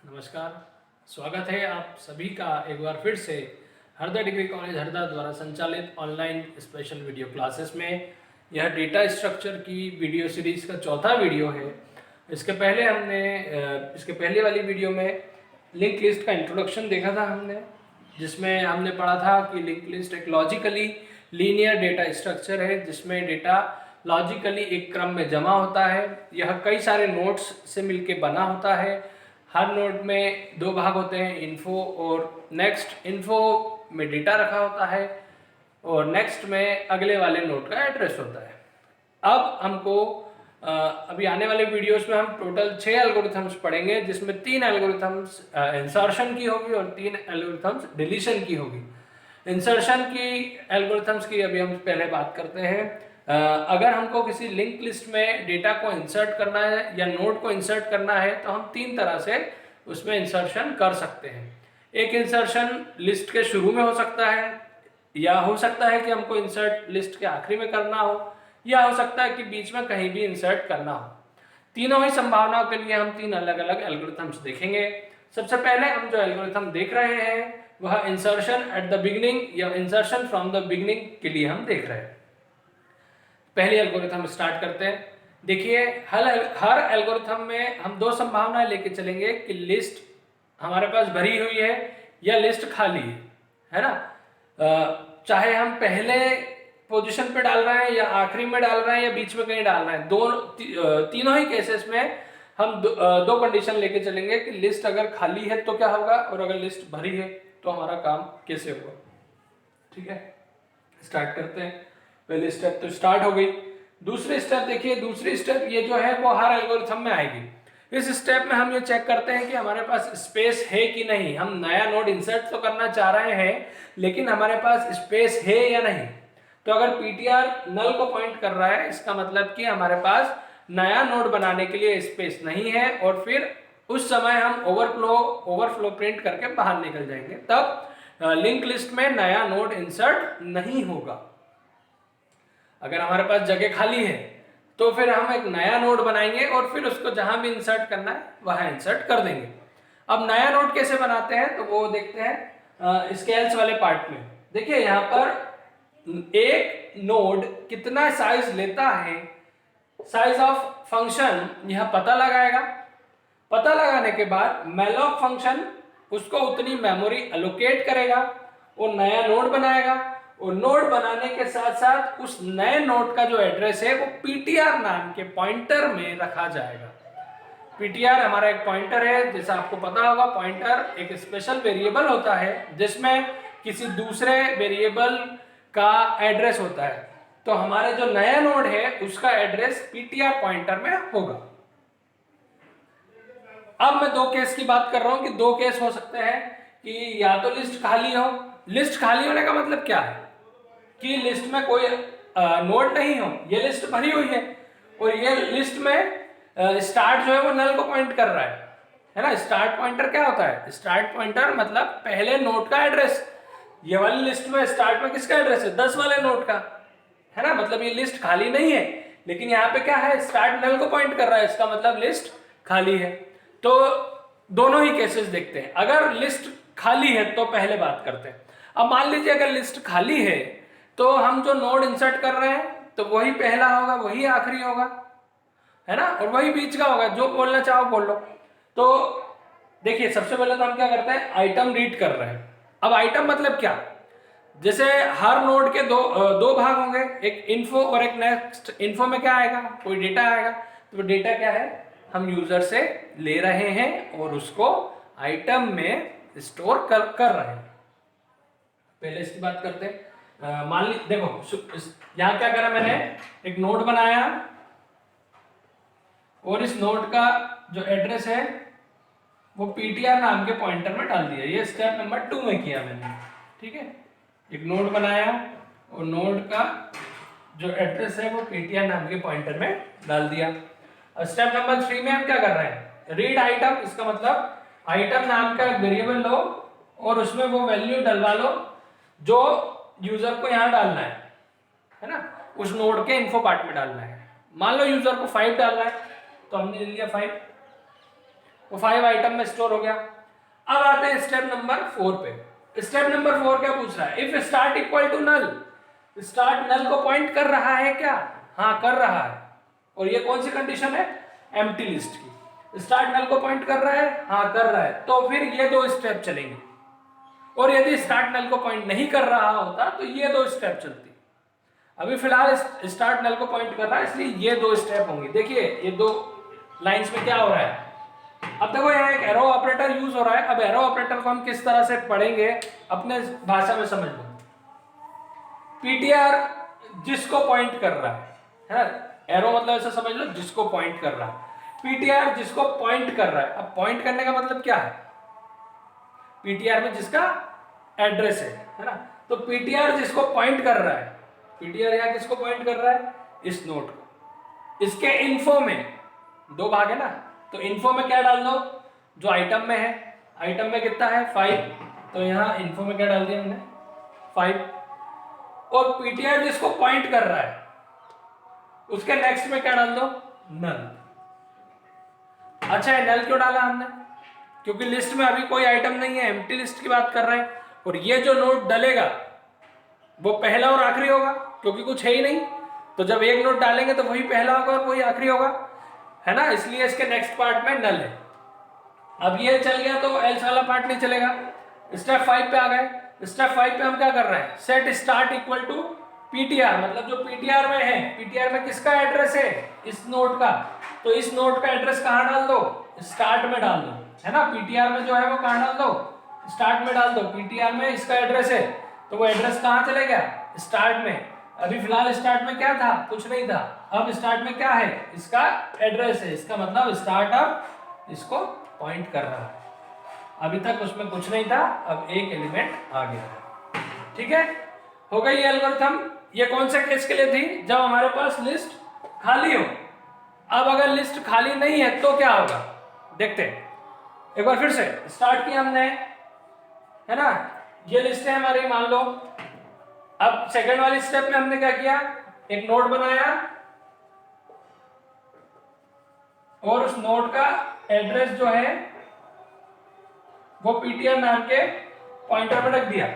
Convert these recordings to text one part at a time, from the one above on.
नमस्कार। स्वागत है आप सभी का एक बार फिर से हरदा डिग्री कॉलेज हरदा द्वारा संचालित ऑनलाइन स्पेशल वीडियो क्लासेस में। यह डेटा स्ट्रक्चर की वीडियो सीरीज का चौथा वीडियो है। इसके पहले वाली वीडियो में लिंक लिस्ट का इंट्रोडक्शन देखा था हमने, जिसमें हमने पढ़ा था कि लिंक लिस्ट एक लॉजिकली लीनियर डेटा स्ट्रक्चर है जिसमें डेटा लॉजिकली एक क्रम में जमा होता है। यह कई सारे नोड्स से मिलकर बना होता है। हर नोड में दो भाग होते हैं, इन्फो और नेक्स्ट। इन्फो में डेटा रखा होता है और नेक्स्ट में अगले वाले नोड का एड्रेस होता है। अब हमको अभी आने वाले वीडियोस में हम टोटल 6 एल्गोरिथम्स पढ़ेंगे, जिसमें 3 एल्गोरिथम्स इंसर्शन की होगी और 3 एल्गोरिथम्स डिलीशन की होगी। इंसर्शन की एल्गोरिथम्स की अभी हम पहले बात करते हैं। अगर हमको किसी लिंक लिस्ट में डेटा को इंसर्ट करना है या नोड को इंसर्ट करना है तो हम 3 तरह से उसमें इंसर्शन कर सकते हैं। एक इंसर्शन लिस्ट के शुरू में हो सकता है, या हो सकता है कि हमको इंसर्ट लिस्ट के आखिरी में करना हो, या हो सकता है कि बीच में कहीं भी इंसर्ट करना हो। तीनों ही संभावनाओं के लिए हम 3 अलग अलग एल्गोरिथम्स देखेंगे। सबसे पहले हम जो एल्गोरिथम देख रहे हैं वह इंसर्शन एट द बिगिनिंग या इंसर्शन फ्रॉम द बिगिनिंग के लिए हम देख रहे हैं। पहली एल्गोरिथम स्टार्ट करते हैं। देखिए, हर एल्गोरिथम में हम 2 संभावनाएं लेके चलेंगे कि लिस्ट हमारे पास भरी हुई है या लिस्ट खाली है ना। चाहे हम पहले पोजीशन पे डाल रहे हैं या आखिरी में डाल रहे हैं या बीच में कहीं डाल रहे हैं, तीनों ही केसेस में हम दो कंडीशन लेके चलेंगे कि लिस्ट अगर खाली है तो क्या होगा और अगर लिस्ट भरी है तो हमारा काम कैसे होगा। ठीक है, स्टार्ट करते हैं। पहली स्टेप तो स्टार्ट हो गई। दूसरी स्टेप देखिए, दूसरी स्टेप ये जो है वो हर एल्गोरिथम में आएगी। इस स्टेप में हम ये चेक करते हैं कि हमारे पास स्पेस है कि नहीं। हम नया नोड इंसर्ट तो करना चाह रहे हैं लेकिन हमारे पास स्पेस है या नहीं। तो अगर पीटीआर नल को पॉइंट कर रहा है, इसका मतलब कि हमारे पास नया नोड बनाने के लिए स्पेस नहीं है, और फिर उस समय हम ओवरफ्लो प्रिंट करके बाहर निकल जाएंगे, तब लिंक लिस्ट में नया नोड इंसर्ट नहीं होगा। अगर हमारे पास जगह खाली है तो फिर हम एक नया नोड बनाएंगे और फिर उसको जहां भी इंसर्ट करना है वहां इंसर्ट कर देंगे। अब नया नोड कैसे बनाते हैं तो वो देखते हैं स्केल्स वाले पार्ट में। देखिए, यहाँ पर एक नोड कितना साइज लेता है, साइज ऑफ फंक्शन यह पता लगाएगा। पता लगाने के बाद मैलॉक फंक्शन उसको उतनी मेमोरी एलोकेट करेगा और नया नोड बनाएगा, और नोड बनाने के साथ साथ उस नए नोड का जो एड्रेस है वो पीटीआर नाम के पॉइंटर में रखा जाएगा। पीटीआर हमारा एक पॉइंटर है, जैसा आपको पता होगा। पॉइंटर एक स्पेशल वेरिएबल होता है जिसमें किसी दूसरे वेरिएबल का एड्रेस होता है। तो हमारे जो नया नोड है उसका एड्रेस पीटीआर पॉइंटर में होगा। अब मैं 2 केस की बात कर रहा हूं कि 2 केस हो सकते हैं कि या तो लिस्ट खाली हो। लिस्ट खाली होने का मतलब क्या है कि लिस्ट में कोई नोड नहीं हो, ये लिस्ट भरी हुई है और ये लिस्ट में स्टार्ट जो है वो नल को पॉइंट कर रहा है ना। स्टार्ट पॉइंटर क्या होता है? स्टार्ट पॉइंटर मतलब पहले नोड का एड्रेस। ये वाली लिस्ट में स्टार्ट में किसका एड्रेस है? 10 वाले नोड का, है ना। मतलब ये लिस्ट खाली नहीं है, लेकिन यहाँ पे क्या है? स्टार्ट नल को पॉइंट कर रहा है, इसका मतलब लिस्ट खाली है। तो दोनों ही केसेस देखते हैं। अगर लिस्ट खाली है तो पहले बात करते हैं। अब मान लीजिए अगर लिस्ट खाली है तो हम जो नोड इंसर्ट कर रहे हैं तो वही पहला होगा, वही आखिरी होगा, है ना, और वही बीच का होगा। जो बोलना चाहो बोल लो। तो देखिए, सबसे पहले तो हम क्या करते हैं, आइटम रीड कर रहे हैं। अब आइटम मतलब क्या? जैसे हर नोड के दो भाग होंगे, एक इन्फो और एक नेक्स्ट। इन्फो में क्या आएगा? कोई डेटा आएगा। तो डेटा क्या है? हम यूजर से ले रहे हैं और उसको आइटम में स्टोर कर रहे हैं। पहले इसकी बात करते हैं। मान ली देखो, यहां क्या करा मैंने, एक नोड बनाया और इस नोड का जो एड्रेस है वो पीटीआर नाम के पॉइंटर में डाल दिया। ये स्टेप नंबर 2 में किया मैंने। ठीक है, एक नोड बनाया और नोड का जो एड्रेस है वो पीटीआर नाम के पॉइंटर में डाल दिया। स्टेप नंबर 3 में हम क्या कर रहे हैं? Read item. इसका मतलब आइटम नाम का वेरिएबल लो और उसमें वो वैल्यू डलवा लो जो यूजर को यहां डालना है ना, उस नोड के इन्फो पार्ट में डालना है। मान लो यूजर को 5 डालना है तो हमने ले लिया 5। वो 5 आइटम में स्टोर हो गया। अब आते हैं स्टेप नंबर 4 पे। स्टेप नंबर 4 क्या पूछ रहा है? If start equal to null, start null को पॉइंट कर रहा है क्या? हाँ कर रहा है। और ये कौन सी कंडीशन है? एम्प्टी लिस्ट की। स्टार्ट नल को पॉइंट कर रहा है, हाँ कर रहा है, तो फिर ये 2 स्टेप चलेंगे। और यदि स्टार्ट नल को पॉइंट नहीं कर रहा होता तो ये 2 स्टेप चलती। अभी फिलहाल स्टार्ट नल को पॉइंट कर रहा है, इसलिए ये 2 स्टेप होंगे। देखिए ये 2 लाइंस में क्या हो रहा है। अब देखो यहाँ एक एरो ऑपरेटर यूज हो रहा है। अब एरो ऑपरेटर को हम किस तरह से पढ़ेंगे अपने भाषा में समझ लो। पीटीआर जिसको पॉइंट कर रहा है, एरो मतलब ऐसा समझ लो जिसको पॉइंट कर रहा है। पीटीआर जिसको पॉइंट कर रहा है। अब पॉइंट करने का मतलब क्या है? पीटीआर में जिसका एड्रेस है ना, तो पीटीआर जिसको पॉइंट कर रहा है, पीटीआर यहाँ किसको पॉइंट कर रहा है? इस नोड को। इसके इन्फो में 2 भाग है ना, तो इन्फो में क्या डाल दो? जो आइटम में है। आइटम में कितना है? 5, तो यहाँ इन्फो में क्या डाल दिया हमने? 5। और पीटीआर जिसको पॉइंट कर रहा है उसके नेक्स्ट में क्या डाल दो? नल। अच्छा है, नल क्यों डाला हमने? क्योंकि लिस्ट में अभी कोई आइटम नहीं है, एम्प्टी लिस्ट की बात कर रहे हैं। और ये जो नोड डलेगा वो पहला और आखिरी होगा, क्योंकि कुछ है ही नहीं। तो जब एक नोड डालेंगे तो वही पहला होगा और वही आखिरी होगा, है ना, इसलिए इसके नेक्स्ट पार्ट में नल है। अब ये चल गया तो एल्स वाला पार्ट नहीं चलेगा। स्टेप 5 पे आ गए। स्टेप 5 पे हम क्या कर रहे हैं? Set start equal to PTR, मतलब जो पीटीआर में है, पीटीआर में किसका एड्रेस है? इस नोड का। तो इस नोड का एड्रेस कहाँ डाल दो? स्टार्ट में डाल दो, है ना। पीटीआर में जो है वो कहाँ डाल दो? स्टार्ट में डाल दो। पीटीआर में इसका एड्रेस है, तो वो एड्रेस कहाँ चले गया? स्टार्ट में। अभी फिलहाल स्टार्ट में क्या था? कुछ नहीं था। अब स्टार्ट में क्या है? इसका एड्रेस है। इसका मतलब स्टार्ट अब इसको पॉइंट कर रहा है। अभी तक उसमें कुछ नहीं था, अब एक एलिमेंट आ गया। ठीक है, हो गई ये एल्गोरिथम। ये कौन से केस के लिए थी? जब हमारे पास लिस्ट खाली हो। अब अगर लिस्ट खाली नहीं है तो क्या होगा? देखते हैं एक बार फिर से। स्टार्ट किया हमने, है ना, ये लिस्ट है हमारी, मान लो। अब सेकंड वाली स्टेप में हमने क्या किया? एक नोड बनाया और उस नोड का एड्रेस जो है वो पीटीआर नाम के पॉइंटर में रख दिया।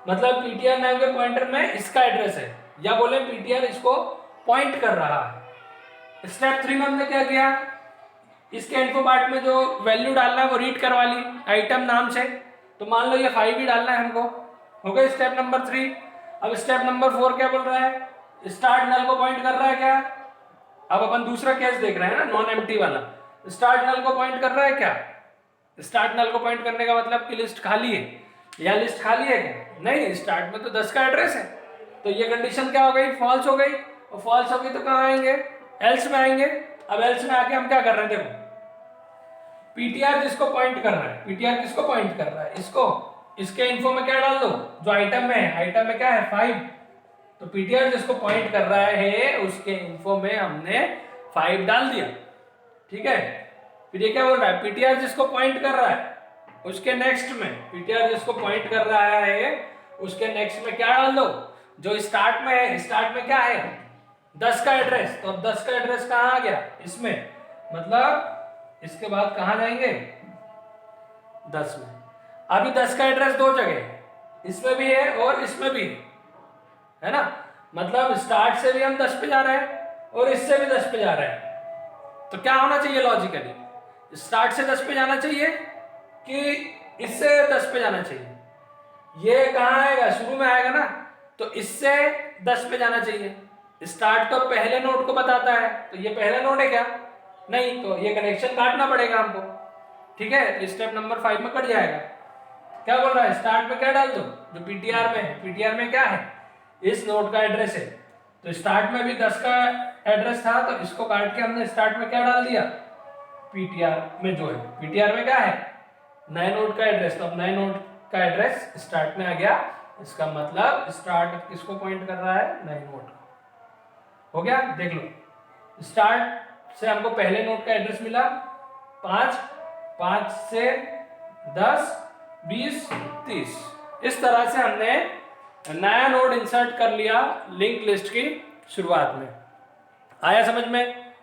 मतलब पीटीआर नाम के पॉइंटर में इसका एड्रेस है, या बोले पीटीआर इसको पॉइंट कर रहा है। स्टेप 3 में हमने क्या किया? इसके इन्फो पार्ट में जो वैल्यू डालना है वो रीड करवा ली आइटम नाम से। तो मान लो ये 5 ही डालना है हमको। हो गया स्टेप नंबर 3। अब स्टेप नंबर 4 क्या बोल रहा है? स्टार्ट नल को पॉइंट कर रहा है क्या? अब अपन दूसरा केस देख रहे हैं ना, नॉन एम्प्टी वाला। स्टार्ट नल को पॉइंट कर रहा है क्या? स्टार्ट नल को पॉइंट करने का मतलब कि लिस्ट खाली है, या लिस्ट खाली है क्या? नहीं, स्टार्ट में तो 10 का एड्रेस है। तो ये कंडीशन क्या हो गई? फॉल्स हो गई। और फॉल्स हो गई तो कहाँ आएंगे? एल्स में आएंगे। अब एल्स में आके हम क्या कर रहे हैं? देखो, पीटीआर जिसको पॉइंट कर रहा है, पीटीआर किसको पॉइंट कर रहा है? इसको। इसके इन्फो में क्या डाल दो? जो आइटम में है। आइटम में क्या है? 5। तो पीटीआर जिसको पॉइंट कर रहा है उसके इन्फो में हमने 5 डाल दिया। ठीक है, फिर ये क्या बोल रहा है? पीटीआर जिसको पॉइंट कर रहा है उसके नेक्स्ट में, पीटीआर जिसको पॉइंट कर रहा है उसके नेक्स्ट में क्या डाल दो? जो स्टार्ट में है। स्टार्ट में क्या है? 10 का एड्रेस। तो अब 10 का एड्रेस कहाँ आ गया? इसमें। मतलब इसके बाद कहाँ जाएंगे? 10 में। अभी 10 का एड्रेस 2 जगह, इसमें भी है और इसमें भी है ना। मतलब स्टार्ट से भी हम 10 पे जा रहे हैं और इससे भी 10 पे जा रहे हैं। तो क्या होना चाहिए लॉजिकली? स्टार्ट से 10 पे जाना चाहिए कि इससे 10 पे जाना चाहिए? ये कहाँ आएगा? शुरू में आएगा ना, तो इससे 10 पे जाना चाहिए। स्टार्ट तो पहले नोड को बताता है, तो ये पहला नोड है क्या? नहीं, तो ये कनेक्शन काटना पड़ेगा हमको। ठीक है, तो स्टेप नंबर 5 में कट जाएगा। क्या बोल रहा है? स्टार्ट में क्या डाल दो? जो पीटीआर में है। पीटीआर में क्या है? इस नोड का एड्रेस है। तो स्टार्ट में भी 10 का एड्रेस था, तो इसको काट के हमने स्टार्ट में क्या डाल दिया? पीटीआर में जो है। पीटीआर में क्या है? नए नोड का एड्रेस। तो अब नए नोड का एड्रेस स्टार्ट में आ गया। इसका मतलब स्टार्ट किसको पॉइंट कर रहा है? नए नोड को। हो गया? देख लो, स्टार्ट से हमको पहले नोड का एड्रेस मिला 5, 5 से 10, 20, 30। इस तरह से हमने नया नोड इंसर्ट कर लिया लिंक लिस्ट की शुरुआत में। आया समझ में?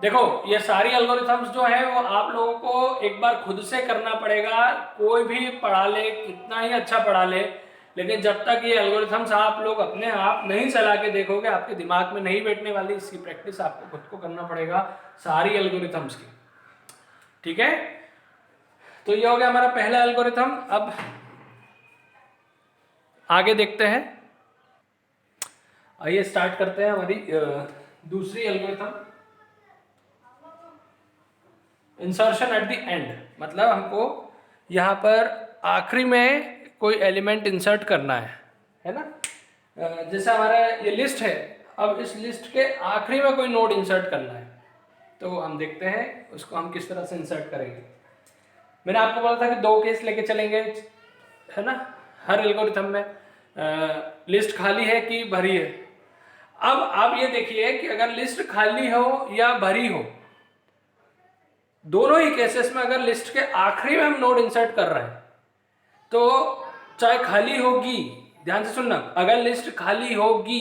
देखो ये सारी एल्गोरिथम्स जो है वो आप लोगों को एक बार खुद से करना पड़ेगा। कोई भी पढ़ा ले, कितना ही अच्छा पढ़ा ले, लेकिन जब तक ये एल्गोरिथम्स आप लोग अपने आप नहीं चला के देखोगे, आपके दिमाग में नहीं बैठने वाली। इसकी प्रैक्टिस आपको खुद को करना पड़ेगा सारी एल्गोरिथम्स की। ठीक है, तो ये हो गया हमारा पहला एल्गोरिथम। अब आगे देखते हैं, आइए स्टार्ट करते हैं हमारी दूसरी algorithm, insertion at the end. मतलब हमको यहाँ पर आखिरी में कोई एलिमेंट इंसर्ट करना है ना। जैसे हमारा ये लिस्ट है, अब इस लिस्ट के आखिरी में कोई नोड इंसर्ट करना है, तो हम देखते हैं उसको हम किस तरह से इंसर्ट करेंगे। मैंने आपको बोला था कि 2 केस लेके चलेंगे, है ना, हर एल्गोरिथम में। लिस्ट खाली है कि भरी है। अब आप ये देखिए कि अगर लिस्ट खाली हो या भरी हो, दोनों ही केसेस में अगर लिस्ट के आखिरी में हम नोड इंसर्ट कर रहे हैं, तो चाहे खाली होगी, ध्यान से सुनना, अगर लिस्ट खाली होगी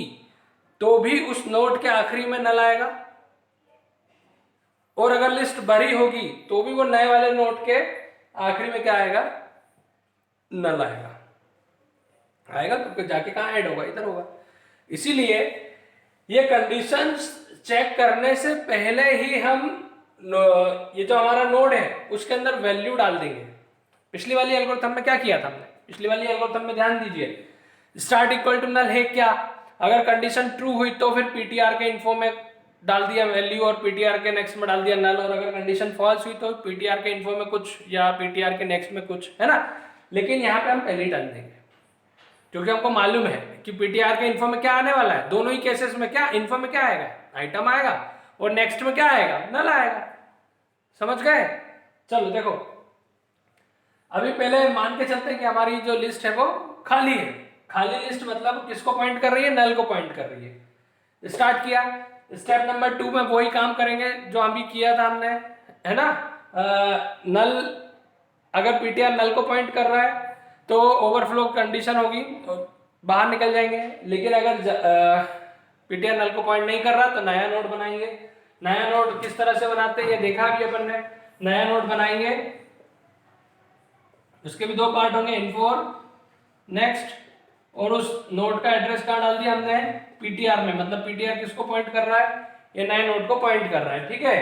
तो भी उस नोड के आखिरी में नल आएगा, और अगर लिस्ट भरी होगी तो भी वो नए वाले नोड के आखिरी में क्या आएगा, नल आएगा तो जाके कहां ऐड होगा, इधर होगा। इसीलिए ये कंडीशंस चेक करने से पहले ही हम ये जो हमारा नोड है उसके अंदर वैल्यू डाल देंगे। पिछली वाली एल्गोरिथम में क्या किया था हमने, पिछली वाली एल्गोरिथम में ध्यान दीजिए, स्टार्ट इक्वल टू नल है क्या, अगर कंडीशन ट्रू हुई तो फिर पीटीआर के इन्फो में डाल दिया वैल्यू और पीटीआर के नेक्स्ट में डाल दिया नल, और अगर कंडीशन फॉल्स हुई तो पीटीआर के इन्फो में कुछ या पीटीआर के नेक्स्ट में कुछ, है ना। लेकिन यहाँ पे हम पहले ही डाल देंगे क्योंकि हमको मालूम है कि पीटीआर के इन्फो में क्या आने वाला है। दोनों ही केसेस में क्या इन्फो में क्या आएगा, आइटम आएगा, और नेक्स्ट में क्या आएगा, नल आएगा। समझ गए। चलो देखो, अभी पहले मान के चलते हैं कि हमारी जो लिस्ट है वो खाली है। खाली लिस्ट मतलब किसको पॉइंट कर रही है, नल को पॉइंट कर रही है। स्टार्ट किया, स्टेप नंबर 2 में वही काम करेंगे जो अभी किया था हमने, है ना। नल, अगर पीटीआर नल को पॉइंट कर रहा है तो ओवरफ्लो कंडीशन होगी, बाहर निकल जाएंगे। लेकिन अगर पीटीआर नल को पॉइंट नहीं कर रहा तो नया नोड बनाएंगे। नया नोड किस तरह से बनाते हैं ये देखा भी अपन ने। नया नोड बनाएंगे, उसके भी 2 पार्ट होंगे, इन्फो और नेक्स्ट, और उस नोड का एड्रेस कहाँ डाल दिया हमने, पीटीआर में। मतलब पीटीआर किसको पॉइंट कर रहा है, ये नए नोड को पॉइंट कर रहा है। ठीक है,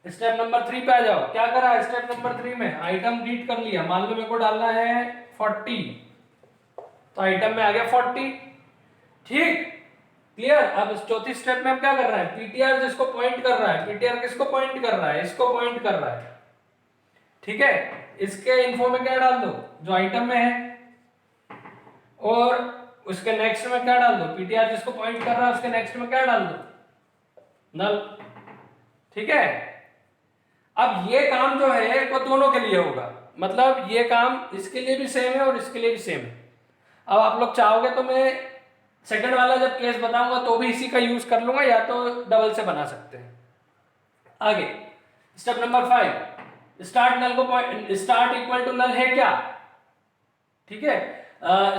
स्टेप नंबर 3 पे आ जाओ। क्या करा है स्टेप नंबर 3 में, आइटम रीड कर लिया। मान लो मेरे को डालना है 40, तो आइटम में आ गया 40। ठीक, क्लियर। अब चौथी स्टेप में हम क्या कर रहे हैं, पीटीआर जिसको पॉइंट कर रहा है, पीटीआर किसको पॉइंट कर रहा है, इसको पॉइंट कर रहा है। ठीक है, इसके इन्फो में क्या डाल दो, जो आइटम में है, और उसके नेक्स्ट में क्या डाल दो, पीटीआर जिसको पॉइंट कर रहा है उसके नेक्स्ट में क्या डाल दो, नल। ठीक है, अब ये काम जो है वो दोनों के लिए होगा। मतलब ये काम इसके लिए भी सेम है और इसके लिए भी सेम है। अब आप लोग चाहोगे तो मैं सेकंड वाला जब केस बताऊंगा तो भी इसी का यूज कर लूंगा, या तो डबल से बना सकते हैं। आगे स्टेप नंबर 5, स्टार्ट नल को point, start equal to null है क्या। ठीक है,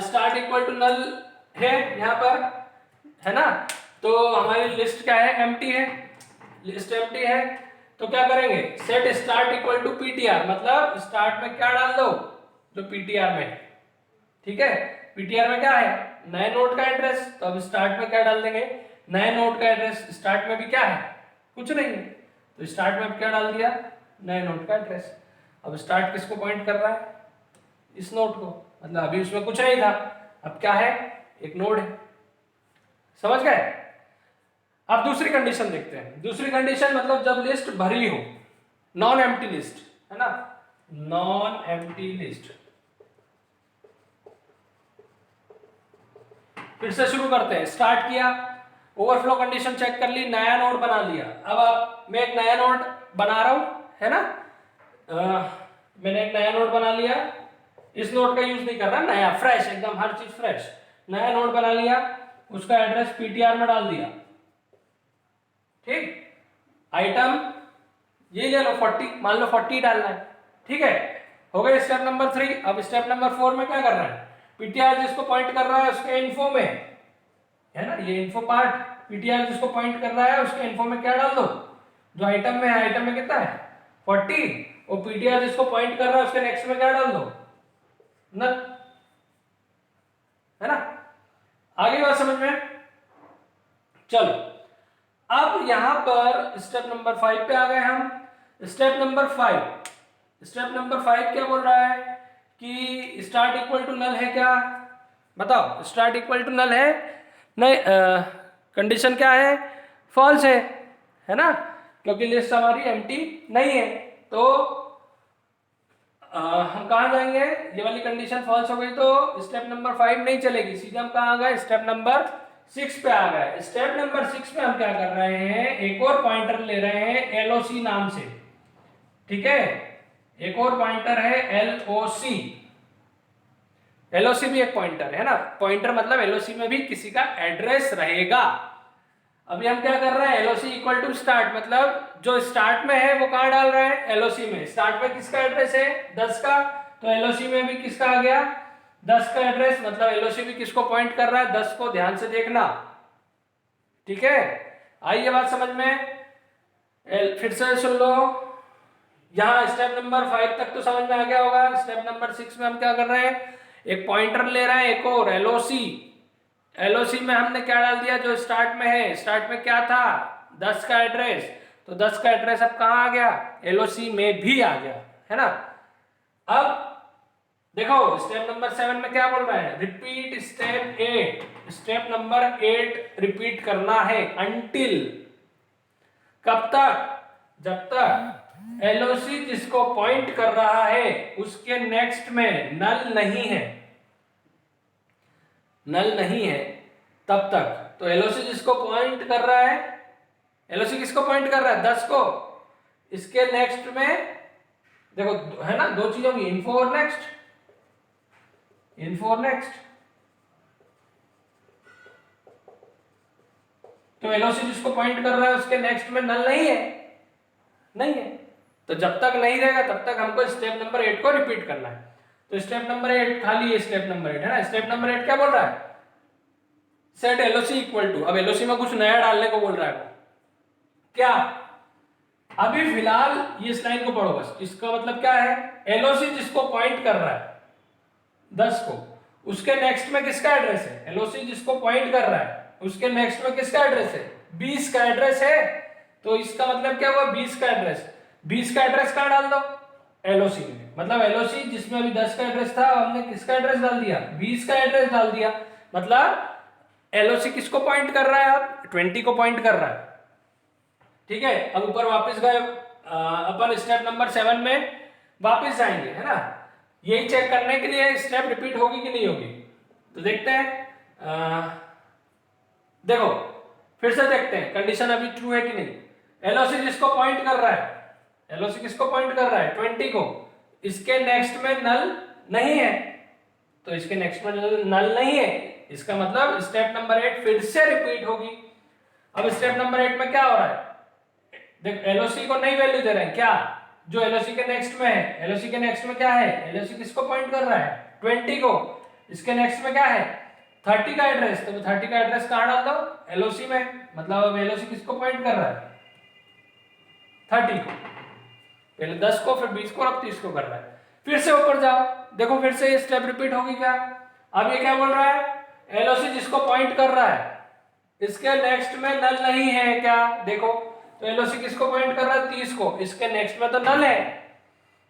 स्टार्ट इक्वल टू नल है यहाँ पर, है ना। तो हमारी लिस्ट क्या है, एम्प्टी है, लिस्ट एम्प्टी है। तो क्या करेंगे, set start equal to PTR, मतलब स्टार्ट में क्या डाल दो, जो पीटीआर में। ठीक है, पीटीआर में क्या है, नए नोड का एड्रेस, तो अब स्टार्ट में क्या डाल देंगे, नए नोड का एड्रेस। स्टार्ट में भी क्या है, कुछ नहीं है, तो स्टार्ट में अब क्या डाल दिया, नए नोड का एड्रेस। अब स्टार्ट किसको पॉइंट कर रहा है, इस नोड को, मतलब अभी उसमें कुछ नहीं था, अब क्या है, एक नोड है। समझ गए। अब दूसरी कंडीशन देखते हैं। दूसरी कंडीशन मतलब जब लिस्ट भरी हो, नॉन एम्प्टी लिस्ट, है ना, नॉन एम्प्टी लिस्ट। फिर से शुरू करते हैं, स्टार्ट किया, ओवरफ्लो कंडीशन चेक कर ली, नया नोड बना लिया। अब मैं एक नया नोड बना रहा हूं, है ना। मैंने एक नया नोड बना लिया, इस नोड का यूज नहीं कर रहा, नया फ्रेश एकदम, हर चीज फ्रेश। नया नोड बना लिया, उसका एड्रेस पीटीआर में डाल दिया। ठीक, आइटम ये ले लो 40, मान लो 40 डालना है। ठीक है, हो गया स्टेप नंबर 3। अब स्टेप नंबर 4 में क्या कर रहा है, पीटीआर जिसको पॉइंट कर रहा है उसके इन्फो में, है ना, ये इन्फो पार्ट, पीटीआर जिसको पॉइंट कर रहा है उसके इन्फो में क्या डाल दो, जो आइटम में है, आइटम में कितना है 40, और पीटीआर जिसको पॉइंट कर रहा है उसके नेक्स्ट में क्या डाल दो, नल, है ना। आगे बात समझ में। चलो अब यहां पर स्टेप नंबर 5 पे आ गए हम। स्टेप नंबर 5 क्या बोल रहा है कि स्टार्ट इक्वल टू नल है क्या, बताओ, स्टार्ट इक्वल टू नल है नहीं, कंडीशन क्या है, फॉल्स है ना, क्योंकि लिस्ट हमारी एम्प्टी नहीं है। तो हम कहाँ जाएंगे, ये वाली कंडीशन फॉल्स हो गई तो स्टेप नंबर 5 नहीं चलेगी, सीधे हम कहाँ आ गए, स्टेप नंबर 6 पे आ गए। स्टेप नंबर 6 में हम क्या कर रहे हैं, एक और पॉइंटर ले रहे हैं एलओसी नाम से, ठीक है, एक और पॉइंटर है एलओसी। एलओसी भी एक पॉइंटर है ना, पॉइंटर मतलब एलओसी में भी किसी का एड्रेस रहेगा। अभी हम क्या कर रहे हैं, एलओसी इक्वल टू स्टार्ट, मतलब जो स्टार्ट में है वो कहाँ डाल रहे हैं, एलओसी में। स्टार्ट में किसका एड्रेस है 10 का, तो एलओसी में भी किसका आ गया 10 का एड्रेस, मतलब एलओसी भी किसको पॉइंट कर रहा है, 10 को, ध्यान से देखना, ठीक है। आई ये बात समझ में, फिर से सुन लो, यहाँ स्टेप नंबर 5 तक तो समझ में आ गया होगा। स्टेप नंबर 6 में हम क्या कर रहे हैं, एक पॉइंटर ले रहे हैं, एक और एलओसी। एलओसी में हमने क्या डाल दिया, जो स्टार्ट में है, स्टार्ट में क्या था 10 का एड्रेस, तो 10 का एड्रेस अब कहाँ आ गया, एलओसी में भी आ गया, है ना। अब देखो स्टेप नंबर 7 में क्या बोल रहा है, repeat step 8, step number 8 repeat करना है अंटिल, कब तक, जब तक एलओसी जिसको पॉइंट कर रहा है उसके नेक्स्ट में नल नहीं है, नल नहीं है तब तक। तो एलओसी जिसको पॉइंट कर रहा है, एलओसी किसको पॉइंट कर रहा है 10 को, इसके नेक्स्ट में देखो है ना, दो चीज होगी, इन्फो और नेक्स्ट, इन्फो और नेक्स्ट। तो एलओसी जिसको पॉइंट कर रहा है उसके नेक्स्ट में नल नहीं है, नहीं है, तो जब तक नहीं रहेगा तब तक हमको स्टेप नंबर 8 को रिपीट करना है। तो स्टेप नंबर 8 खाली है, स्टेप नंबर 8 है ना। स्टेप नंबर 8 क्या बोल रहा है, सेट एलओसी इक्वल टू, अब एलओसी में कुछ नया डालने को बोल रहा है वो, क्या, अभी फिलहाल ये इस लाइन को पढ़ो बस, इसका मतलब क्या है, एलओसी जिसको पॉइंट कर रहा है 10 को, उसके नेक्स्ट में किसका एड्रेस है, एलओसी जिसको पॉइंट कर रहा है उसके नेक्स्ट में किसका एड्रेस है, 20 का एड्रेस है। तो इसका मतलब क्या हुआ, 20 का एड्रेस, 20 का एड्रेस कहां डाल दो, एलओसी में, मतलब एलओसी जिसमें अभी 10 का एड्रेस था हमने किसका एड्रेस डाल दिया, 20 का एड्रेस डाल दिया। मतलब एलओसी किसको पॉइंट कर रहा है, अब 20 को पॉइंट कर रहा है, ठीक है। अब ऊपर वापस गए, अपन स्टेप नंबर 7 में वापस जाएंगे, है ना, यही चेक करने के लिए स्टेप रिपीट होगी कि नहीं होगी। तो देखते हैं, देखो फिर से देखते हैं कंडीशन अभी ट्रू है कि नहीं। एलओसी जिसको पॉइंट कर रहा है, एलओसी किसको पॉइंट कर रहा है 20 को, इसके नेक्स्ट में नल नहीं है, तो इसके नेक्स्ट में नल नहीं है, इसका मतलब स्टेप नंबर 8 फिर से रिपीट होगी। अब स्टेप नंबर 8 में क्या हो रहा है, देख एलओसी को नहीं वैल्यू दे रहे हैं, क्या, जो एलओसी के नेक्स्ट में है, एलओसी के नेक्स्ट में क्या है, एलओसी किसको पॉइंट कर रहा है 20 को, इसके नेक्स्ट में क्या है 30 का एड्रेस, तो 30 का एड्रेस कहां डाल दो, एलओसी में, मतलब अब एलओसी किसको पॉइंट कर रहा है 30 को, पहले 10 को फिर 20 को अब 30 को कर रहा है। फिर से ऊपर जाओ, देखो फिर से ये स्टेप रिपीट होगी क्या। अब ये क्या बोल रहा है, एलओसी जिसको पॉइंट कर रहा है इसके नेक्स्ट में नल नहीं है क्या, देखो, तो एलओसी किसको पॉइंट कर रहा है 30 को, इसके नेक्स्ट में तो नल है,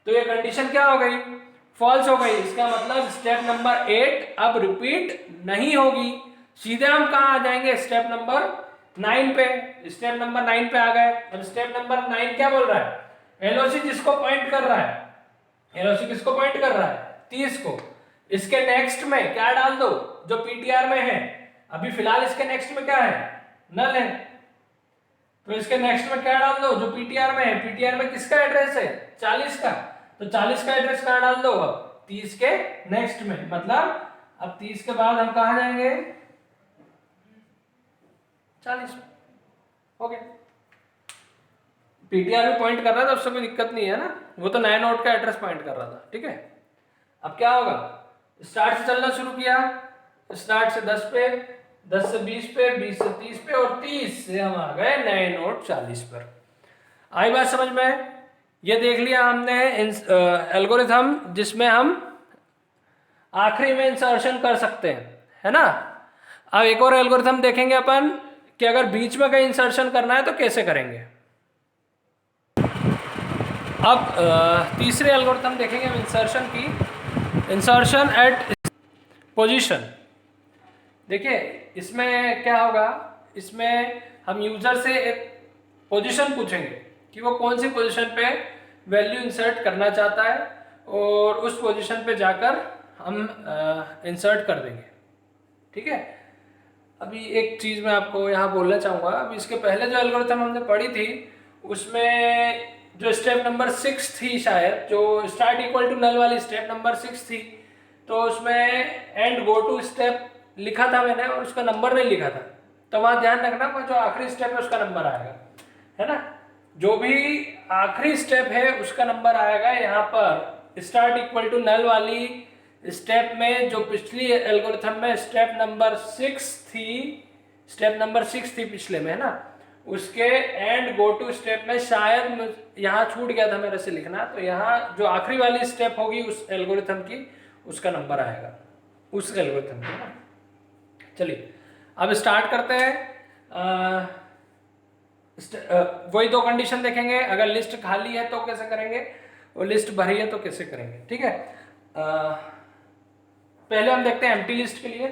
तो ये कंडीशन क्या हो गई, फॉल्स हो गई। इसका मतलब स्टेप नंबर 8 अब रिपीट नहीं होगी, सीधे हम कहां आ जाएंगे, स्टेप नंबर 9 पे। स्टेप नंबर 9 पे आ गए। अब स्टेप नंबर 9 क्या बोल रहा है, एलओसी जिसको पॉइंट कर रहा है, एलओसी किसको पॉइंट कर रहा है 30 को, इसके नेक्स्ट में क्या डाल दो, जो पीटीआर में है, अभी फिलहाल इसके नेक्स्ट में क्या है नल है, तो इसके नेक्स्ट में क्या डाल दो, जो पीटीआर में है, पीटीआर में किसका एड्रेस है 40 का, तो 40 का एड्रेस कहां डाल दो, अब 30 के नेक्स्ट में, मतलब अब 30 के बाद हम कहां जाएंगे 40 में, ओके। पीटीआर भी पॉइंट कर रहा था, उससे कोई दिक्कत नहीं है ना, वो तो नए नोड का एड्रेस पॉइंट कर रहा था, ठीक है। अब क्या होगा, स्टार्ट से चलना शुरू किया, स्टार्ट से 10 पे, 10 से 20 पे, 20 से 30 पे, और 30 से हम आ गए नए नोड 40 पर। आई बात समझ में? ये देख लिया हमने एल्गोरिथम जिसमें हम आखिरी में इंसर्शन कर सकते हैं, है ना। अब एक और एल्गोरिथम देखेंगे अपन कि अगर बीच में कहीं इंसर्शन करना है तो कैसे करेंगे। अब तीसरे एल्गोरिथम देखेंगे हम इंसर्शन की, इंसर्शन एट पोजीशन। देखिए इसमें क्या होगा, इसमें हम यूजर से एक पोजीशन पूछेंगे कि वो कौन सी पोजीशन पे वैल्यू इंसर्ट करना चाहता है और उस पोजीशन पे जाकर हम इंसर्ट कर देंगे, ठीक है। अभी एक चीज़ मैं आपको यहाँ बोलना चाहूँगा, अभी इसके पहले जो एल्गोरिथम हमने पढ़ी थी उसमें जो स्टेप नंबर 6 थी शायद, जो स्टार्ट इक्वल टू नल वाली स्टेप नंबर 6 थी, तो उसमें एंड गो टू स्टेप लिखा था मैंने और उसका नंबर नहीं लिखा था। तो वहाँ ध्यान रखना वो जो आखिरी स्टेप है उसका नंबर आएगा, है ना। जो भी आखिरी स्टेप है उसका नंबर आएगा। यहाँ पर स्टार्ट इक्वल टू नल वाली स्टेप में जो पिछली एल्गोरिथम में स्टेप नंबर 6 थी पिछले में, है ना, उसके एंड गो टू स्टेप में शायद यहाँ छूट गया था मेरे से लिखना, तो यहाँ जो आखिरी वाली स्टेप होगी उस एल्गोरिथम की उसका नंबर आएगा उस एल्गोरिथम का, ना। चलिए अब स्टार्ट करते हैं। वही दो कंडीशन देखेंगे, अगर लिस्ट खाली है तो कैसे करेंगे और लिस्ट भरी है तो कैसे करेंगे, ठीक है। पहले हम देखते हैं एम्प्टी लिस्ट के लिए।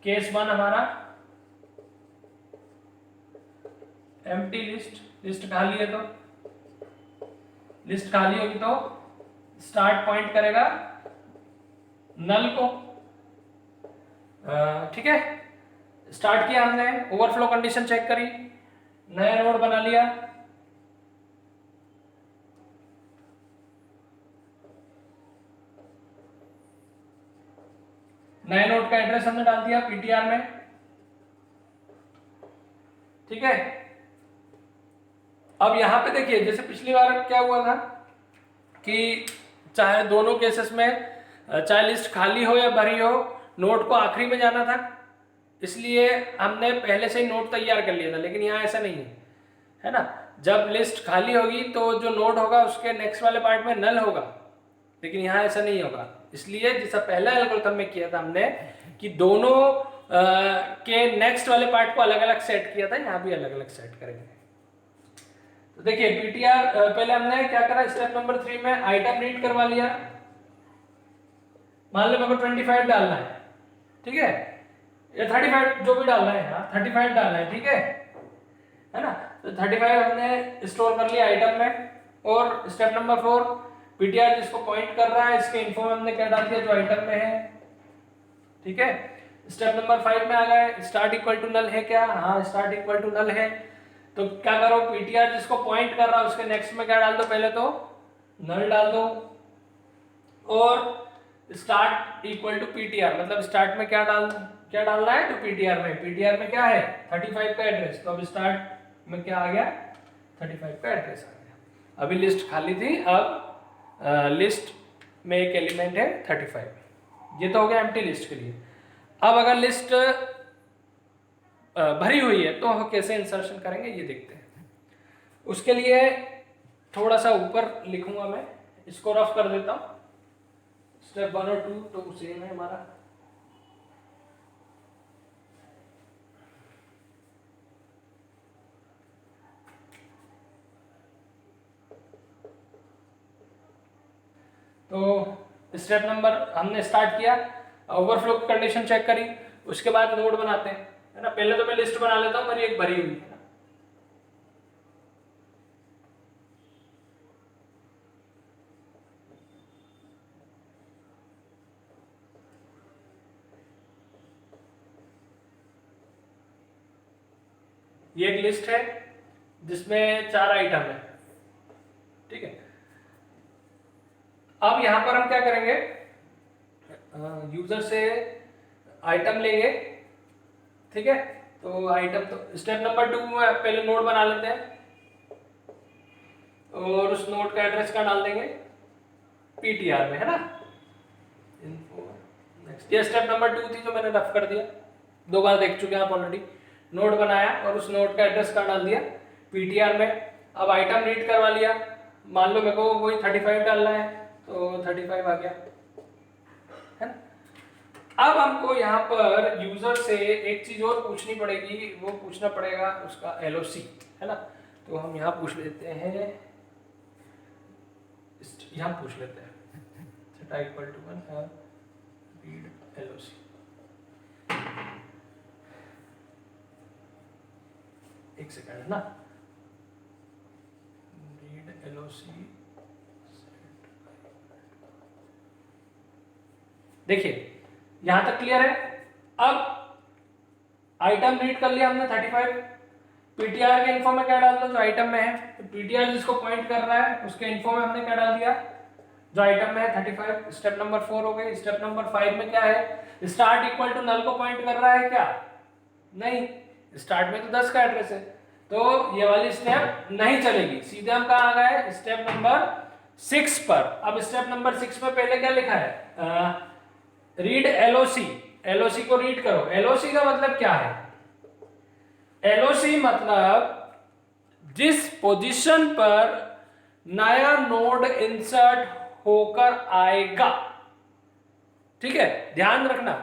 केस 1 हमारा एम्प्टी लिस्ट खाली है, तो लिस्ट खाली होगी तो स्टार्ट पॉइंट करेगा नल को, ठीक है। स्टार्ट किया हमने, ओवरफ्लो कंडीशन चेक करी, नया नोड बना लिया, नए नोड का एड्रेस हमने डाल दिया पीटीआर में, ठीक है। अब यहां पे देखिए जैसे पिछली बार क्या हुआ था कि चाहे दोनों केसेस में चाहे लिस्ट खाली हो या भरी हो, नोड को आखिरी में जाना था, इसलिए हमने पहले से ही नोड तैयार कर लिया था। लेकिन यहाँ ऐसा नहीं है ना। जब लिस्ट खाली होगी तो जो नोड होगा उसके नेक्स्ट वाले पार्ट में नल होगा, लेकिन यहाँ ऐसा नहीं होगा। इसलिए जैसा पहला एल्गोरिथम में किया था हमने कि दोनों के नेक्स्ट वाले पार्ट को अलग अलग सेट किया था, यहाँ भी अलग अलग सेट करेंगे। तो देखिए पीटीआर पहले हमने क्या करा, स्टेप नंबर 3 में आइटम रीड करवा लिया। मान लो मेरे को 25 डालना है, ठीक है, या 35 जो भी डालना है, हाँ 35 डालना है, ठीक है ना। तो 35 हमने स्टोर कर लिया आइटम में। और स्टेप नंबर 4 पीटीआर जिसको पॉइंट कर रहा है इसके इन्फो में हमने क्या डाल दिया, जो आइटम में है, ठीक है। स्टेप नंबर 5 में आ गए, स्टार्ट इक्वल टू नल है क्या, हाँ स्टार्ट इक्वल टू नल है। तो क्या करो, पीटीआर जिसको पॉइंट कर रहा है उसके नेक्स्ट में क्या डाल दो, पहले तो नल डाल दो। और स्टार्ट इक्वल टू पीटीआर, मतलब स्टार्ट में क्या डालना है, तो पीटीआर में क्या है 35 का एड्रेस, तो अब स्टार्ट में क्या आ गया 35 का एड्रेस आ गया। अभी लिस्ट खाली थी, अब लिस्ट में एक एलिमेंट है 35। ये तो हो गया एम्प्टी लिस्ट के लिए। अब अगर लिस्ट भरी हुई है तो कैसे इंसर्शन करेंगे ये देखते हैं। उसके लिए थोड़ा सा ऊपर लिखूंगा मैं, इसको रफ कर देता हूं। स्टेप 1 और 2 तो सेम है हमारा। तो स्टेप नंबर हमने स्टार्ट किया, ओवरफ्लो की कंडीशन चेक करी, उसके बाद नोड बनाते हैं, है ना। पहले तो मैं लिस्ट बना लेता हूं, मेरी एक भरी हुई है। ये एक लिस्ट है जिसमें 4 आइटम है, ठीक है। अब यहां पर हम क्या करेंगे, यूजर से आइटम लेंगे, ठीक है। तो आइटम तो स्टेप नंबर 2 में पहले नोड बना लेते हैं और उस नोड का एड्रेस का डाल देंगे पीटीआर में, है ना। नेक्स्ट ये स्टेप नंबर 2 थी जो मैंने रफ कर दिया, 2 बार देख चुके हैं आप ऑलरेडी। नोड बनाया और उस नोड का एड्रेस का डाल दिया पीटीआर में। अब आइटम रीड करवा लिया, मान लो मेरे को वही 35 डालना है तो 35 आ गया, है ना। अब हमको यहाँ पर यूजर से एक चीज और पूछनी पड़ेगी, वो पूछना पड़ेगा उसका एलओसी, है ना। तो हम यहाँ पूछ लेते हैं, यहाँ पूछ लेते हैं इक्वल टू 1 रीड एलओसी। एक सेकंड ना, रीड एलओसी। देखिए यहां तक क्लियर है। अब आइटम रीड कर लिया हमने 35, पीटीआर के इन्फो में क्या डाल दो जो आइटम में है, तो पीटीआर जिसको पॉइंट कर रहा है उसके इन्फो में हमने क्या डाल दिया जो आइटम में है 35। स्टेप नंबर 4 हो गई। स्टेप नंबर 5 में क्या है, स्टार्ट इक्वल टू नल को पॉइंट कर रहा है क्या, नहीं, स्टार्ट में तो 10 का एड्रेस है, तो ये वाली स्टेप नहीं चलेगी। सीधे हम कहाँ आ गए, स्टेप नंबर 6 पर। अब स्टेप नंबर 6 में पहले क्या लिखा है, रीड एलओसी, एलओसी को रीड करो। एलओसी का मतलब क्या है, एलओसी मतलब जिस पोजीशन पर नया नोड इंसर्ट होकर आएगा, ठीक है, ध्यान रखना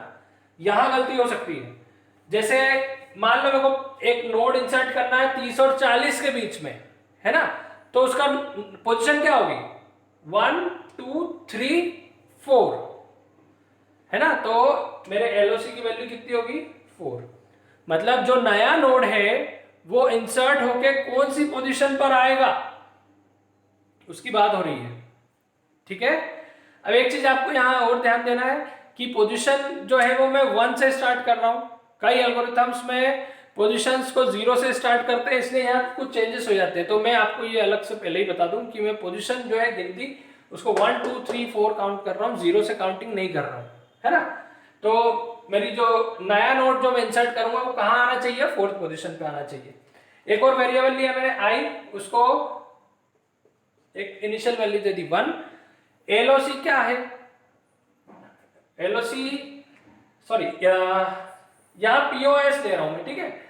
यहां गलती हो सकती है। जैसे मान लो मेरे को एक नोड इंसर्ट करना है 30 और 40 के बीच में, है ना, तो उसका पोजीशन क्या होगी 1 2 3 4, है ना। तो मेरे एलओसी की वैल्यू कितनी होगी 4। मतलब जो नया नोड है वो इंसर्ट होके कौन सी पोजीशन पर आएगा उसकी बात हो रही है, ठीक है। अब एक चीज आपको यहां और ध्यान देना है कि पोजीशन जो है वो मैं 1 से स्टार्ट कर रहा हूं। कई एल्गोरिथम्स में पोजीशंस को 0 से स्टार्ट करते हैं, इसलिए यहाँ कुछ चेंजेस हो जाते हैं। तो मैं आपको ये अलग से पहले ही बता दूं कि मैं पोजीशन जो है गिनती उसको 1 2 3 4 काउंट कर रहा हूँ, 0 से काउंटिंग नहीं कर रहा हूँ, है ना। तो मेरी जो नया नोड जो मैं इंसर्ट करूंगा वो कहाँ आना चाहिए, 4th पोजीशन पे आना चाहिए। एक और वेरिएबल लिया मैंने आई, उसको एक इनिशियल वैल्यू दे दी 1। एलओसी क्या है, एलओसी सॉरी यहां पीओएस ले रहा हूं मैं, ठीक है।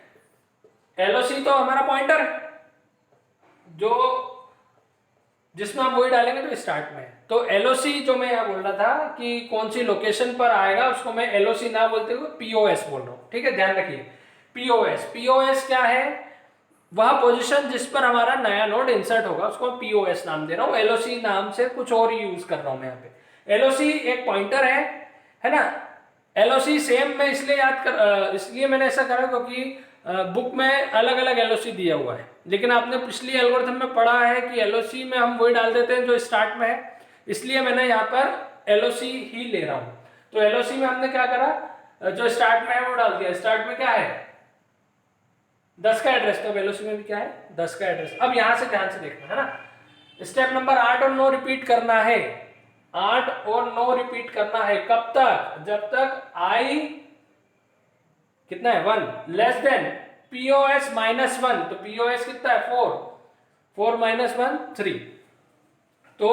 एलओसी तो हमारा पॉइंटर है जो जिसमें हम वही डालेंगे तो स्टार्ट में। तो एलओसी जो मैं यहां बोल रहा था कि कौन सी लोकेशन पर आएगा उसको मैं एलओसी ना बोलते हुए पीओएस बोल रहा हूं, ठीक है, ध्यान रखिए। पीओएस, पीओएस क्या है, वह पोजीशन जिस पर हमारा नया नोड इंसर्ट होगा उसको पीओएस नाम दे रहा हूं, एलओसी नाम से कुछ और यूज कर रहा हूं मैं यहाँ पे। एलओसी एक पॉइंटर है ना। एलओसी सेम मैं इसलिए इसलिए मैंने ऐसा करा क्योंकि बुक में अलग अलग एलओसी दिया हुआ है, लेकिन आपने पिछली एल्गोरिथम में पढ़ा है कि एलओसी में हम वही डाल देते हैं जो स्टार्ट में है, इसलिए मैंने यहाँ पर एलओसी ही ले रहा हूँ। तो एलओसी में हमने क्या करा, जो स्टार्ट में है वो डाल दिया। स्टार्ट में क्या है 10 का एड्रेस, तो एलओसी में भी क्या है 10 का एड्रेस। अब यहां से ध्यान से देखना है ना, स्टेप नंबर 8 और 9 रिपीट करना है, 8 और 9 रिपीट करना है। कब तक, जब तक आई कितना है 1 लेस देन पीओएस माइनस 1, तो पीओएस कितना है 4, 4 माइनस 1 3। तो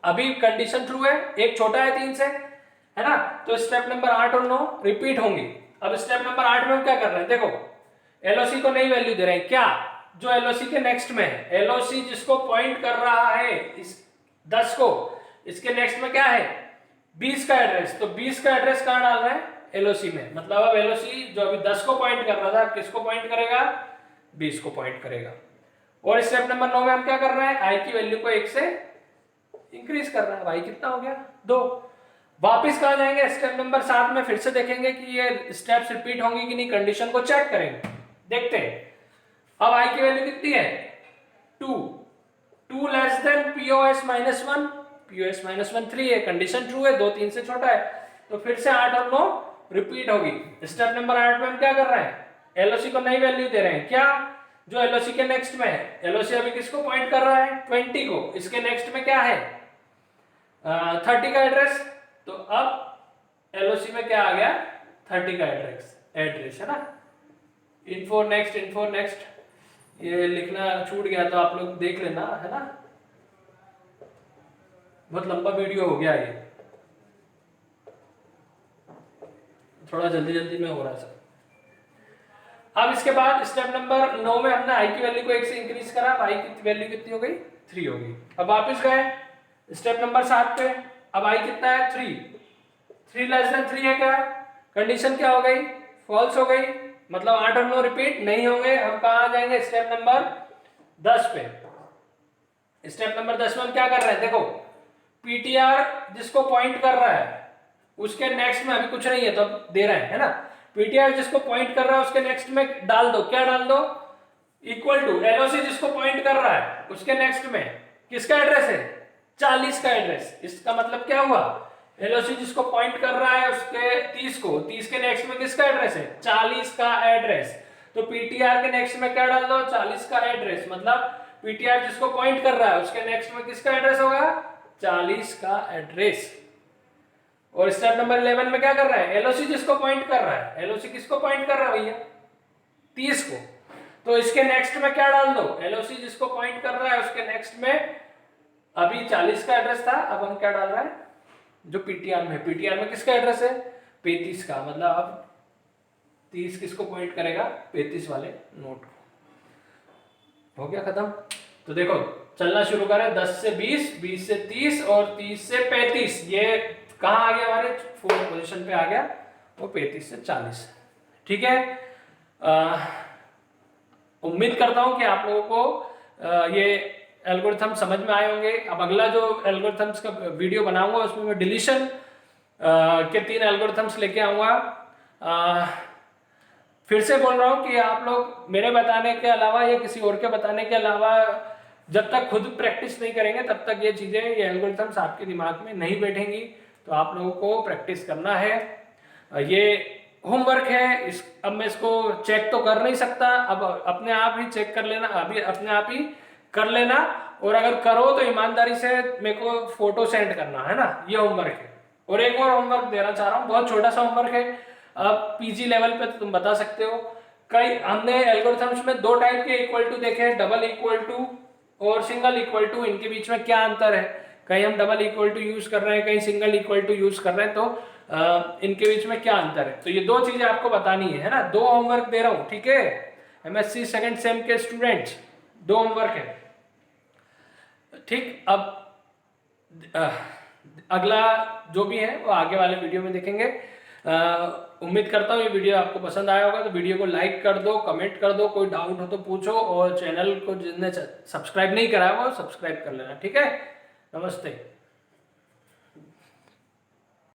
अभी कंडीशन ट्रू है, एक छोटा है 3 से, है ना। तो स्टेप नंबर 8 और 9 रिपीट होंगी। अब स्टेप नंबर 8 में हम क्या कर रहे हैं, देखो एलओसी को नई वैल्यू दे रहे हैं, क्या, जो एलओसी के नेक्स्ट में है, एलओसी जिसको पॉइंट कर रहा है इस 10 को, इसके नेक्स्ट में क्या है 20 का एड्रेस, तो 20 का एड्रेस कहां डाल रहे हैं एलओसी में। मतलब अब एलओसी जो अभी 10 को पॉइंट कर रहा था किसको पॉइंट करेगा 20 को पॉइंट करेगा। और स्टेप नंबर 9 में हम क्या कर रहे हैं, आई की वैल्यू को 1 से इंक्रीज कर रहा है। आई कितना हो गया 2। वापिस कहां जाएंगे, स्टेप नंबर 7 में फिर से देखेंगे कि ये स्टेप्स रिपीट होंगी कि नहीं, कंडीशन को चेक करेंगे, देखते हैं। अब आई की वैल्यू कितनी है 2, 2 less than POS minus 1, POS minus 1 3 है, कंडीशन ट्रू है, 2 3 से छोटा है, तो फिर से 8 और 9 रिपीट होगी। स्टेप नंबर 8 में हम क्या कर रहे हैं, एलओसी को नई वैल्यू दे रहे हैं, क्या, जो एलओसी के नेक्स्ट में है। एलओसी अभी किसको पॉइंट कर रहा है 20 को, इसके नेक्स्ट में क्या है 30 का एड्रेस, तो अब एलओसी में क्या आ गया 30 का एड्रेस है ना। इन्फो नेक्स्ट ये लिखना छूट गया तो आप लोग देख लेना, है ना, बहुत लंबा वीडियो हो गया ये, थोड़ा जल्दी में हो रहा है सब। अब इसके बाद स्टेप नंबर 9 में हमने आई की वैल्यू को 1 से इंक्रीज करा, अब आई की वैल्यू कितनी हो गई, 3 हो गई। अब वापस गए स्टेप नंबर 7 पे, अब आई कितना है, 3 लेस देन 3 है क्या, कंडीशन क्या हो गई, फॉल्स हो गई, मतलब 8 और 9 रिपीट नहीं होंगे। हम कहाँ आ जाएंगे, स्टेप नंबर 10 पे। स्टेप नंबर 10 में हम क्या कर रहे हैं, देखो पीटीआर जिसको पॉइंट कर रहा है उसके नेक्स्ट में अभी कुछ नहीं है तो अब दे रहे हैं, है ना। पीटीआर जिसको पॉइंट कर रहा है उसके नेक्स्ट में डाल दो, क्या डाल दो, इक्वल टू एलओसी जिसको पॉइंट कर रहा है उसके नेक्स्ट में किसका एड्रेस है, 40 का एड्रेस। इसका मतलब क्या हुआ, एलओसी जिसको पॉइंट कर रहा है उसके 30 के नेक्स्ट में किसका एड्रेस है, 40 का एड्रेस। तो पीटीआर के नेक्स्ट में क्या डाल दो, 40 का एड्रेस, मतलब पीटीआर जिसको पॉइंट कर रहा है उसके नेक्स्ट में किसका एड्रेस होगा, 40 का एड्रेस। और स्टेप नंबर 11 में क्या कर रहा है, एलओसी जिसको पॉइंट कर रहा है, एलओसी किसको पॉइंट कर रहा है भैया, 30 को, तो इसके नेक्स्ट में क्या डाल दो, एलओसी जिसको पॉइंट कर रहा है उसके नेक्स्ट में अभी 40 का एड्रेस था, अब हम क्या डाल रहा है, जो पीटीआर में, पीटीआर में किसका एड्रेस है, 35 का, मतलब अब 30 किसको पॉइंट करेगा, 35 वाले नोट को। हो गया खत्म। तो देखो चलना शुरू करें, 10 से 20, 20 से 30 और 30 से 35, ये कहाँ आ गया, हमारे 4th पोजीशन पे आ गया, वो 35 से 40। ठीक है, उम्मीद करता हूं कि आप लोगों को ये एल्गोरिथम समझ में आए होंगे। अब अगला जो एल्गोरिथम्स का वीडियो बनाऊंगा उसमें मैं डिलीशन के 3 एल्गोरिथम्स लेके आऊंगा। फिर से बोल रहा हूं कि आप लोग मेरे बताने के अलावा या किसी और के बताने के अलावा जब तक खुद प्रैक्टिस नहीं करेंगे तब तक ये चीजें, ये एल्गोरिथम्स आपके दिमाग में नहीं बैठेंगी। तो आप लोगों को प्रैक्टिस करना है, ये होमवर्क है। अब मैं इसको चेक तो कर नहीं सकता, अब अपने आप ही चेक कर लेना, अभी अपने आप ही कर लेना, और अगर करो तो ईमानदारी से मेरे को फोटो सेंड करना, है ना। ये होमवर्क है। और एक और होमवर्क देना चाह रहा हूँ, बहुत छोटा सा होमवर्क है, अब पीजी लेवल पे तुम बता सकते हो। कई हमने एल्गोरिथम्स में 2 टाइप के इक्वल टू देखे हैं, डबल इक्वल टू और सिंगल इक्वल टू। इनके बीच में क्या अंतर है, कहीं हम डबल इक्वल टू यूज कर रहे हैं, कहीं सिंगल इक्वल टू यूज कर रहे हैं, तो इनके बीच में क्या अंतर है। तो ये 2 चीजें आपको बतानी है ना। 2 होमवर्क दे रहा हूं, ठीक है, एमएससी सेकंड सेम के स्टूडेंट्स, 2 होमवर्क है, ठीक। अब अगला जो भी है वो आगे वाले वीडियो में देखेंगे। उम्मीद करता हूँ ये वीडियो आपको पसंद आया होगा, तो वीडियो को लाइक कर दो, कमेंट कर दो, कोई डाउट हो तो पूछो, और चैनल को जिसने सब्सक्राइब नहीं करा वो सब्सक्राइब कर लेना, ठीक है। नमस्ते।